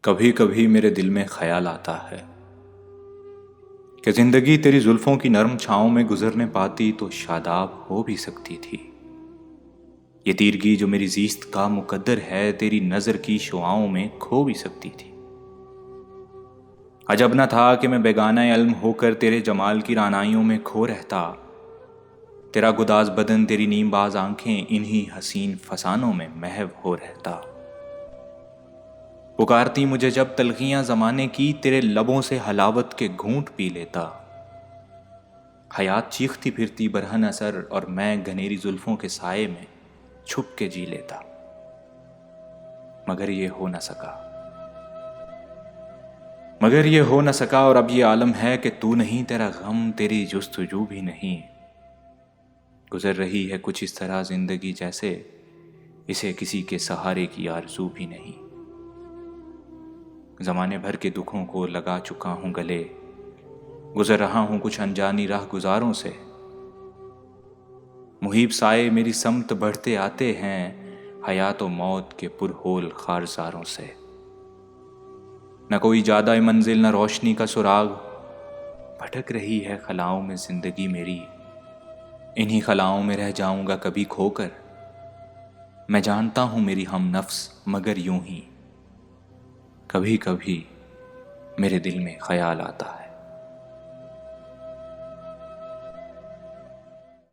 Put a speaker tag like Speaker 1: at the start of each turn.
Speaker 1: کبھی کبھی میرے دل میں خیال آتا ہے کہ زندگی تیری زلفوں کی نرم چھاؤں میں گزرنے پاتی تو شاداب ہو بھی سکتی تھی۔ یہ تیرگی جو میری زیست کا مقدر ہے تیری نظر کی شعاؤں میں کھو بھی سکتی تھی۔ عجب نہ تھا کہ میں بیگانہ علم ہو کر تیرے جمال کی رعنائیوں میں کھو رہتا، تیرا گداز بدن تیری نیم باز آنکھیں انہی حسین فسانوں میں محو ہو رہتا۔ پکارتی مجھے جب تلخیاں زمانے کی تیرے لبوں سے حلاوت کے گھونٹ پی لیتا، حیات چیختی پھرتی برہن اثر اور میں گھنیری زلفوں کے سائے میں چھپ کے جی لیتا، مگر یہ ہو نہ سکا اور اب یہ عالم ہے کہ تو نہیں، تیرا غم تیری جستجو بھی نہیں۔ گزر رہی ہے کچھ اس طرح زندگی جیسے اسے کسی کے سہارے کی آرزو بھی نہیں۔ زمانے بھر کے دکھوں کو لگا چکا ہوں گلے، گزر رہا ہوں کچھ انجانی راہ گزاروں سے۔ محیب سائے میری سمت بڑھتے آتے ہیں حیات و موت کے پرہول خارزاروں سے۔ نہ کوئی جادہ منزل نہ روشنی کا سراغ، بھٹک رہی ہے خلاؤں میں زندگی میری، انہی خلاؤں میں رہ جاؤں گا کبھی کھو کر۔ میں جانتا ہوں میری ہم نفس، مگر یوں ہی کبھی کبھی میرے دل میں خیال آتا ہے۔